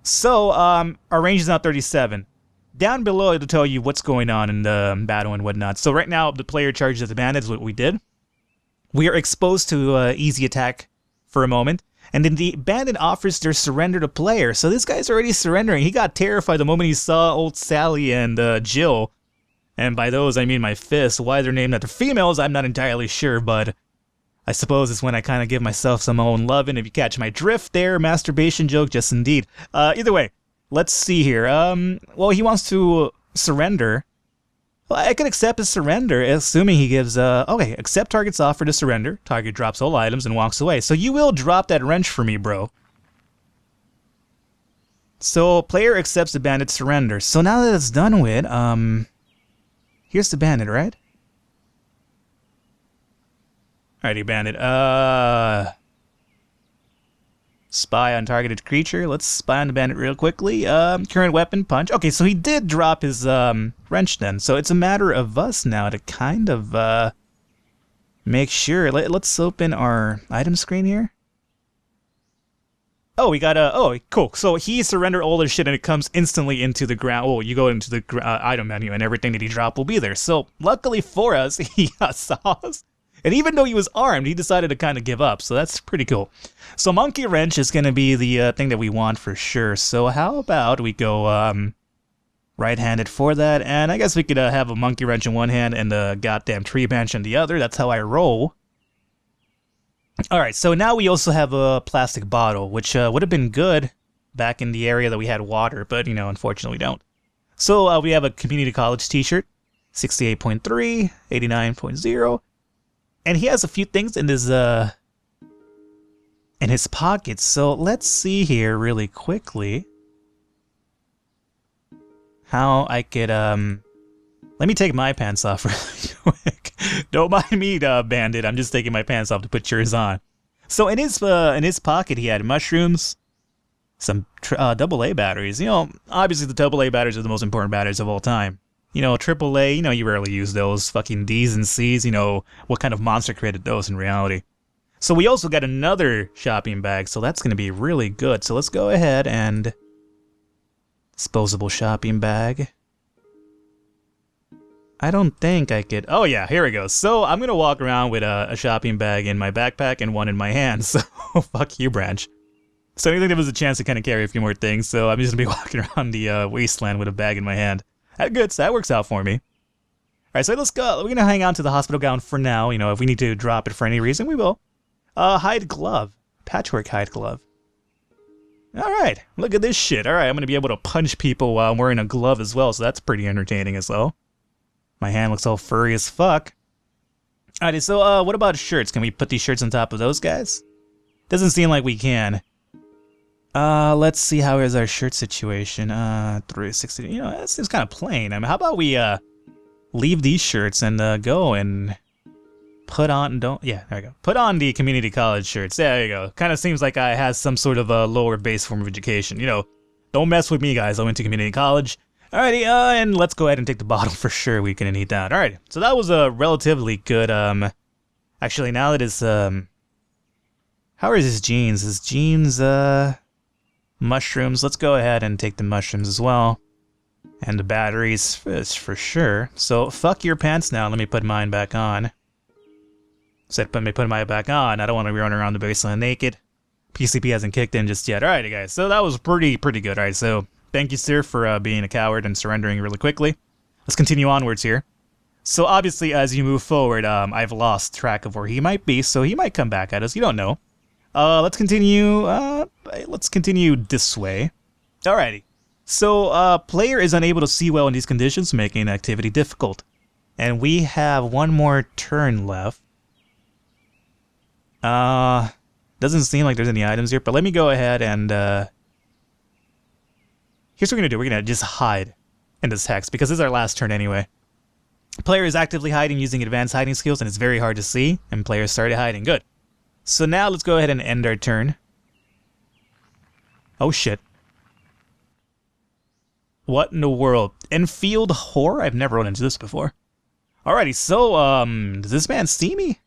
So, our range is now 37. Down below, it'll tell you what's going on in the battle and whatnot. So right now, the player charges the bandit is what we did. We are exposed to easy attack for a moment. And then the bandit offers their surrender to player. So this guy's already surrendering. He got terrified the moment he saw old Sally and Jill. And by those, I mean my fists. Why they're named after females, I'm not entirely sure, but I suppose it's when I kind of give myself some own love. And if you catch my drift there, masturbation joke, just indeed. Either way, let's see here. Well, he wants to surrender. Well, I could accept his surrender, assuming he gives, okay, accept target's offer to surrender. Target drops all items and walks away. So you will drop that wrench for me, bro. So, player accepts the bandit's surrender. So now that it's done with, here's the bandit, right? Alrighty, bandit. Spy on targeted creature. Let's spy on the bandit real quickly. Current weapon, punch. Okay, so he did drop his wrench then. So it's a matter of us now to kind of make sure. Let's open our item screen here. Oh, we got a... Oh, cool. So he surrendered all his shit and it comes instantly into the ground. Oh, you go into the item menu and everything that he dropped will be there. So luckily for us, he saw us. And even though he was armed, he decided to kind of give up. So that's pretty cool. So Monkey Wrench is going to be the thing that we want for sure. So how about we go right-handed for that? And I guess we could have a Monkey Wrench in one hand and a goddamn tree bench in the other. That's how I roll. Alright, so now we also have a plastic bottle, which would have been good back in the area that we had water. But, you know, unfortunately we don't. So we have a community college t-shirt. 68.3, 89.0. And he has a few things in his pockets. So let's see here really quickly how I could let me take my pants off really quick. Don't mind me, bandit. I'm just taking my pants off to put yours on. So in his pocket he had mushrooms, some AA batteries. You know, obviously the AA batteries are the most important batteries of all time. You know, AAA, you know, you rarely use those. Fucking D's and C's, you know, what kind of monster created those in reality? So we also got another shopping bag, so that's going to be really good. So let's go ahead and... Disposable shopping bag. I don't think I could... Oh yeah, here we go. So I'm going to walk around with a shopping bag in my backpack and one in my hand, so fuck you, Branch. So I think there was a chance to kind of carry a few more things, so I'm just going to be walking around the wasteland with a bag in my hand. Good, so that works out for me. Alright, so let's go. We're gonna hang on to the hospital gown for now. You know, if we need to drop it for any reason, we will. Hide glove. Patchwork hide glove. Alright, look at this shit. Alright, I'm gonna be able to punch people while I'm wearing a glove as well, so that's pretty entertaining as well. My hand looks all furry as fuck. Alright, so what about shirts? Can we put these shirts on top of those guys? Doesn't seem like we can. Let's see, how is our shirt situation? 360, you know, that seems kind of plain. I mean, how about we, leave these shirts and, go and put on, yeah, there we go. Put on the community college shirts. There you go. Kind of seems like I has some sort of a lower base form of education. You know, don't mess with me, guys. I went to community college. Alrighty, and let's go ahead and take the bottle for sure. We can eat that. Alright, so that was a relatively good, actually, now that it's, how are his jeans? His jeans, mushrooms. Let's go ahead and take the mushrooms as well. And the batteries for sure. So fuck your pants now. Let me put mine back on. Said let me put mine back on. I don't want to be running around the wasteland naked. PCP hasn't kicked in just yet. Alrighty guys. So that was pretty good. Alright, so thank you sir for being a coward and surrendering really quickly. Let's continue onwards here. So obviously as you move forward, I've lost track of where he might be. So he might come back at us. You don't know. Let's continue this way. Alrighty. So, player is unable to see well in these conditions, making activity difficult. And we have one more turn left. Doesn't seem like there's any items here, but let me go ahead and, here's what we're gonna do. We're gonna just hide in this hex, because this is our last turn anyway. Player is actively hiding using advanced hiding skills, and it's very hard to see, and player started hiding. Good. So now let's go ahead and end our turn. Oh shit. What in the world? Enfield horror? I've never run into this before. Alrighty, so, does this man see me?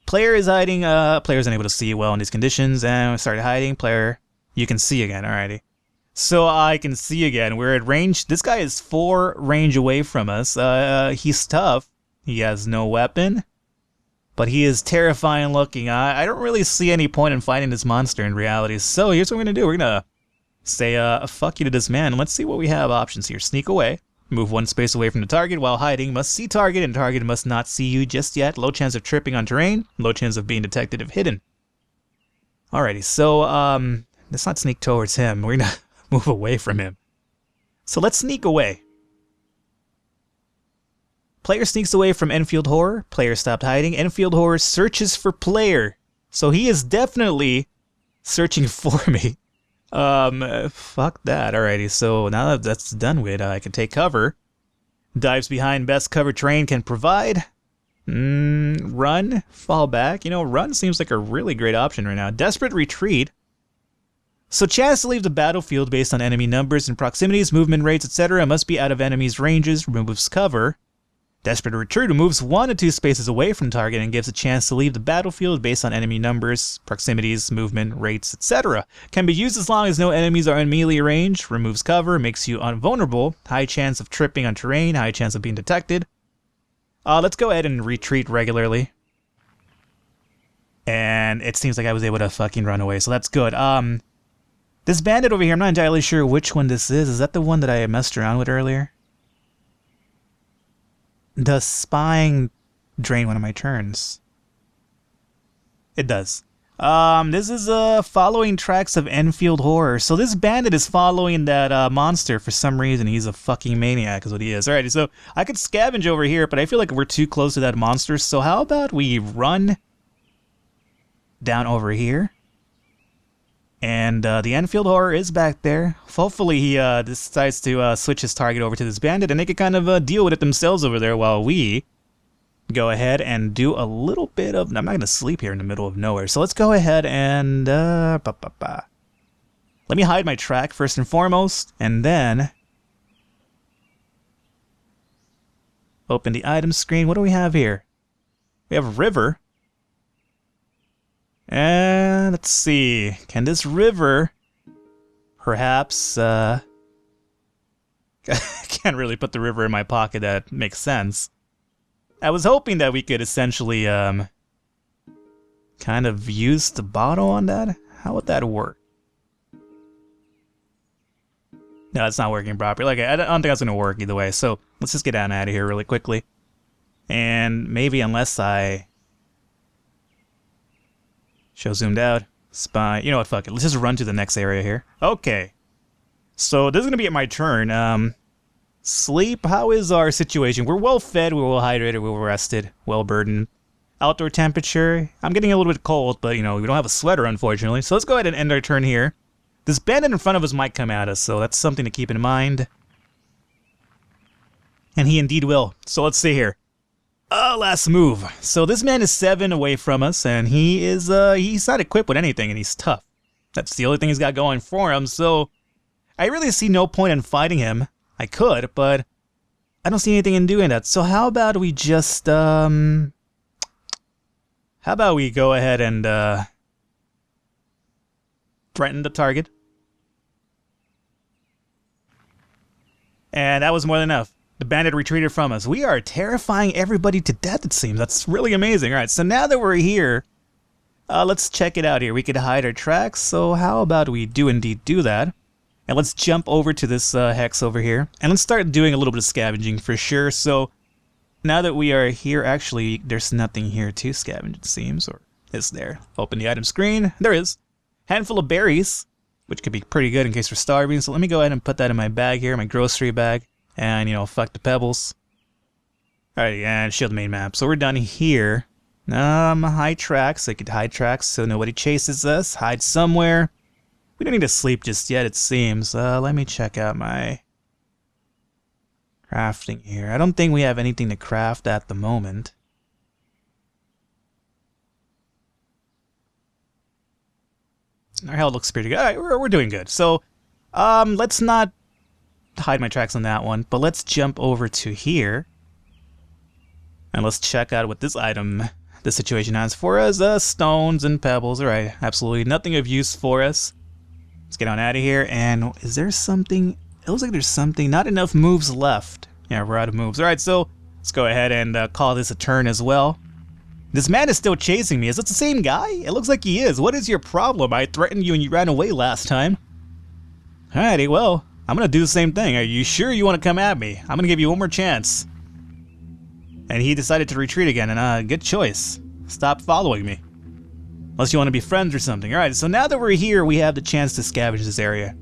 Player is hiding, player is unable to see well in these conditions, and started hiding. Player, you can see again, alrighty. So I can see again, we're at range. This guy is 4 range away from us. He's tough. He has no weapon. But he is terrifying looking. I don't really see any point in fighting this monster in reality. So here's what we're going to do. We're going to say fuck you to this man. Let's see what we have options here. Sneak away. Move 1 space away from the target while hiding. Must see target and target must not see you just yet. Low chance of tripping on terrain. Low chance of being detected if hidden. Alrighty, so let's not sneak towards him. We're going to move away from him. So let's sneak away. Player sneaks away from Enfield Horror. Player stopped hiding. Enfield Horror searches for player. So he is definitely searching for me. Fuck that. Alrighty, so now that that's done with, I can take cover. Dives behind best cover terrain can provide. Run. Fall back. You know, run seems like a really great option right now. Desperate retreat. So chance to leave the battlefield based on enemy numbers and proximities, movement rates, etc. must be out of enemies' ranges. Removes cover. Desperate Retreat moves 1 to 2 spaces away from target and gives a chance to leave the battlefield based on enemy numbers, proximities, movement, rates, etc. Can be used as long as no enemies are in melee range. Removes cover, makes you invulnerable. High chance of tripping on terrain, high chance of being detected. Let's go ahead and retreat regularly. And it seems like I was able to fucking run away, so that's good. This bandit over here, I'm not entirely sure which one this is. Is that the one that I messed around with earlier? Does spying drain one of my turns? It does. This is following tracks of Enfield Horror. So this bandit is following that monster for some reason. He's a fucking maniac is what he is. Alrighty, so I could scavenge over here, but I feel like we're too close to that monster. So how about we run down over here? And the Enfield Horror is back there. Hopefully he decides to switch his target over to this bandit, and they can kind of deal with it themselves over there while we go ahead and do a little bit of... I'm not going to sleep here in the middle of nowhere, so let's go ahead and... Let me hide my track first and foremost, and then... open the item screen. What do we have here? We have a river. And let's see, can this river perhaps, can't really put the river in my pocket, that makes sense. I was hoping that we could essentially, kind of use the bottle on that. How would that work? No, it's not working properly. Like, I don't think that's going to work either way, so let's just get out of here really quickly. And maybe unless I... show zoomed out. Spy. You know what, fuck it. Let's just run to the next area here. Okay. So this is going to be my turn. Sleep. How is our situation? We're well fed, we're well hydrated, we're well rested, well burdened. Outdoor temperature. I'm getting a little bit cold, but you know, we don't have a sweater unfortunately. So let's go ahead and end our turn here. This bandit in front of us might come at us, so that's something to keep in mind. And he indeed will. So let's see here. Last move. So this man is 7 away from us, and he is, he's not equipped with anything, and he's tough. That's the only thing he's got going for him, so I really see no point in fighting him. I could, but I don't see anything in doing that. So how about we just, how about we go ahead and, threaten the target. And that was more than enough. The bandit retreated from us. We are terrifying everybody to death, it seems. That's really amazing. Alright, so now that we're here, let's check it out here. We could hide our tracks, so how about we do indeed do that? And let's jump over to this hex over here. And let's start doing a little bit of scavenging for sure. So, now that we are here, actually, there's nothing here to scavenge, it seems. Or is there? Open the item screen. There is. Handful of berries, which could be pretty good in case we're starving. So let me go ahead and put that in my bag here, my grocery bag. And, you know, fuck the pebbles. Alright, and shield the main map. So we're done here. Hide tracks. I could hide tracks so nobody chases us. Hide somewhere. We don't need to sleep just yet, it seems. Let me check out my crafting here. I don't think we have anything to craft at the moment. Our health looks pretty good. Alright, we're doing good. So, let's not hide my tracks on that one, but let's jump over to here and let's check out what this item, this situation has for us. Stones and pebbles. All right, absolutely nothing of use for us. Let's get on out of here. And is there something? It looks like there's something. Not enough moves left. Yeah, we're out of moves. Alright, so let's go ahead and call this a turn as well. This man is still chasing me. Is it the same guy? It looks like he is. What is your problem? I threatened you and you ran away last time. Alrighty, well, I'm gonna do the same thing. Are you sure you want to come at me? I'm gonna give you one more chance. And he decided to retreat again, and good choice. Stop following me. Unless you want to be friends or something. Alright, so now that we're here, we have the chance to scavenge this area.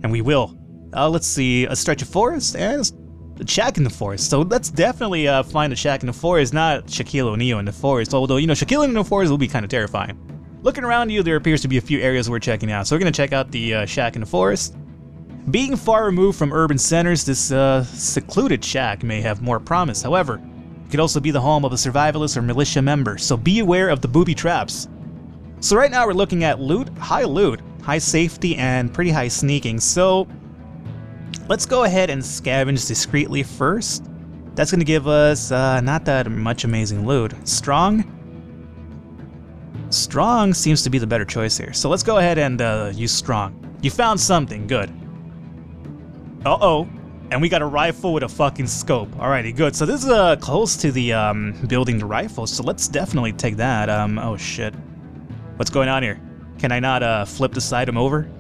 And we will. Let's see, a stretch of forest and the shack in the forest. So let's definitely find the shack in the forest, not Shaquille O'Neal in the forest. Although, you know, Shaquille in the forest will be kind of terrifying. Looking around you, there appears to be a few areas we're checking out. So we're going to check out the shack in the forest. Being far removed from urban centers, this secluded shack may have more promise. However, it could also be the home of a survivalist or militia member. So be aware of the booby traps. So right now we're looking at loot, high safety, and pretty high sneaking. So let's go ahead and scavenge discreetly first. That's going to give us not that much amazing loot. Strong seems to be the better choice here. So let's go ahead and use strong. You found something, good. Uh-oh. And we got a rifle with a fucking scope. Alrighty, good. So this is close to the building the rifle, so let's definitely take that. Oh shit. What's going on here? Can I not flip this item over?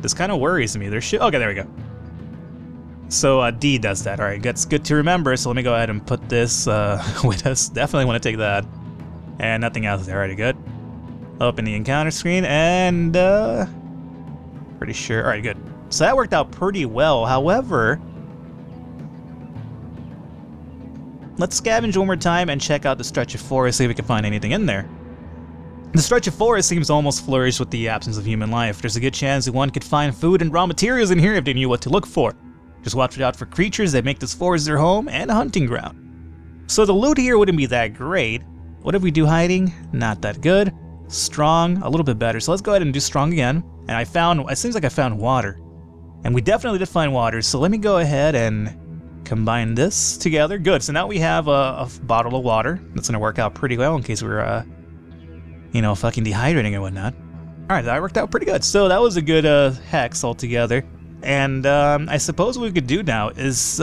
This kind of worries me. There's shit. Okay, there we go. So D does that. Alright, that's good to remember. So let me go ahead and put this with us. Definitely want to take that. And nothing else there. Alrighty, good. Open the encounter screen and pretty sure. Alright, good. So that worked out pretty well. However, let's scavenge one more time and check out the stretch of forest, see if we can find anything in there. The stretch of forest seems to almost flourish with the absence of human life. There's a good chance that one could find food and raw materials in here if they knew what to look for. Just watch out for creatures that make this forest their home and a hunting ground. So the loot here wouldn't be that great. What if we do hiding? Not that good. Strong, a little bit better. So let's go ahead and do strong again. And it seems like I found water. And we definitely did find water, so let me go ahead and combine this together. Good, so now we have a bottle of water. That's gonna work out pretty well in case we're, you know, fucking dehydrating and whatnot. Alright, that worked out pretty good. So that was a good hex altogether. And I suppose what we could do now is,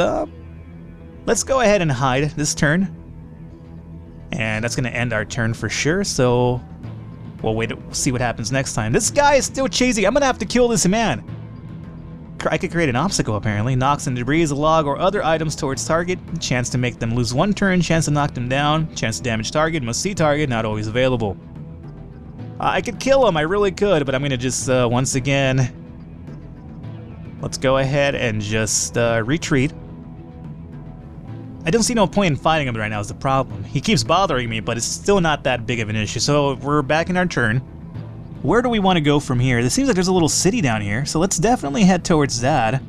let's go ahead and hide this turn. And that's gonna end our turn for sure, so we'll wait to see what happens next time. This guy is still chasing. I'm gonna have to kill this man. I could create an obstacle apparently. Knocks and debris, a log, or other items towards target. Chance to make them lose one turn. Chance to knock them down. Chance to damage target. Must see target. Not always available. I could kill him. I really could, but I'm gonna just once again. Let's go ahead and just retreat. I don't see no point in fighting him right now is the problem. He keeps bothering me, but it's still not that big of an issue. So we're back in our turn. Where do we want to go from here? It seems like there's a little city down here, so let's definitely head towards that.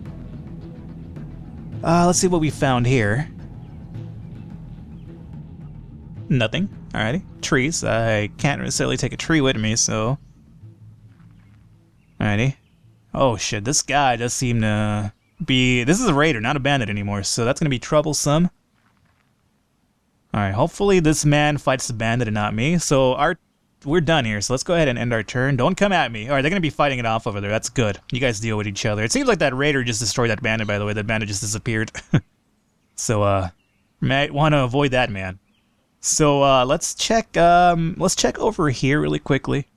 Let's see what we found here. Nothing. Alrighty. Trees. I can't necessarily take a tree with me, so... Alrighty. Oh shit, this guy does seem to be... This is a raider, not a bandit anymore, so that's gonna be troublesome. Alright, hopefully this man fights the bandit and not me. So we're done here, so let's go ahead and end our turn. Don't come at me. Alright, they're gonna be fighting it off over there. That's good. You guys deal with each other. It seems like that raider just destroyed that bandit, by the way. That bandit just disappeared. So, might want to avoid that man. So, let's check over here really quickly.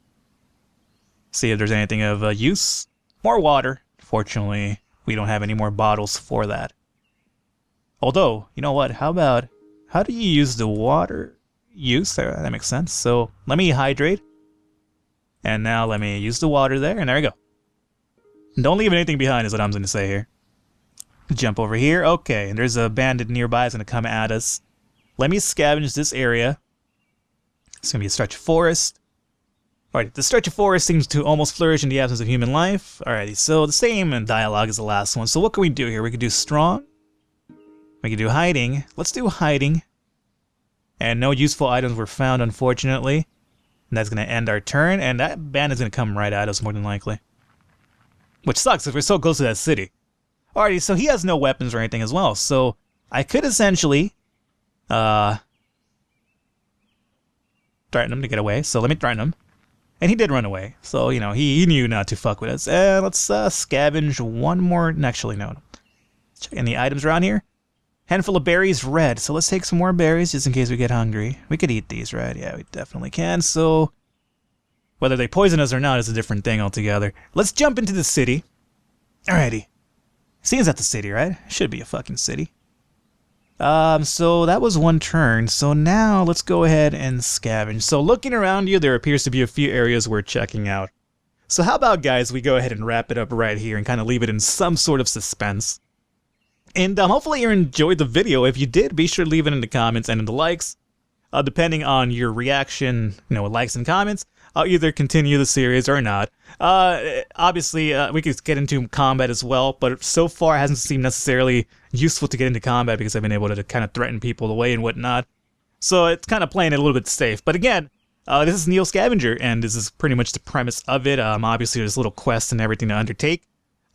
See if there's anything of use. More water. Fortunately, we don't have any more bottles for that. Although, you know what? How do you use the water? Use there, that makes sense. So let me hydrate. And now let me use the water there, and there we go. Don't leave anything behind is what I'm gonna say here. Jump over here. Okay, and there's a bandit nearby that's gonna come at us. Let me scavenge this area. It's gonna be a stretch of forest. Alright, the stretch of forest seems to almost flourish in the absence of human life. Alrighty, so the same dialogue as the last one. So what can we do here? We could do strong. We could do hiding. Let's do hiding. And no useful items were found, unfortunately. And that's going to end our turn, and that bandit's going to come right at us, more than likely. Which sucks, because we're so close to that city. Alrighty, so he has no weapons or anything as well, so I could essentially threaten him to get away. So let me threaten him. And he did run away, so, you know, he knew not to fuck with us. And let's scavenge one more. Actually, no. Check any items around here. Handful of berries, red. So let's take some more berries just in case we get hungry. We could eat these, right? Yeah, we definitely can. So whether they poison us or not is a different thing altogether. Let's jump into the city. Alrighty. Seems that's the city, right? Should be a fucking city. So that was one turn. So now let's go ahead and scavenge. So looking around you, there appears to be a few areas worth checking out. So how about, guys, we go ahead and wrap it up right here and kind of leave it in some sort of suspense. And hopefully you enjoyed the video. If you did, be sure to leave it in the comments and in the likes. Depending on your reaction, you know, likes and comments, I'll either continue the series or not. Obviously, we could get into combat as well, but so far it hasn't seemed necessarily useful to get into combat because I've been able to kind of threaten people away and whatnot. So it's kind of playing it a little bit safe. But again, this is NEO Scavenger, and this is pretty much the premise of it. Obviously, there's little quests and everything to undertake.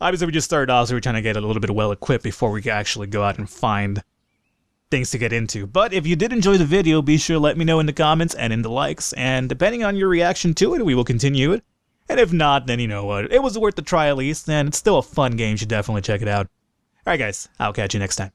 Obviously, we just started off, so we're trying to get a little bit well-equipped before we actually go out and find things to get into. But if you did enjoy the video, be sure to let me know in the comments and in the likes, and depending on your reaction to it, we will continue it. And if not, then you know what, it was worth the try at least, and it's still a fun game, you should definitely check it out. Alright guys, I'll catch you next time.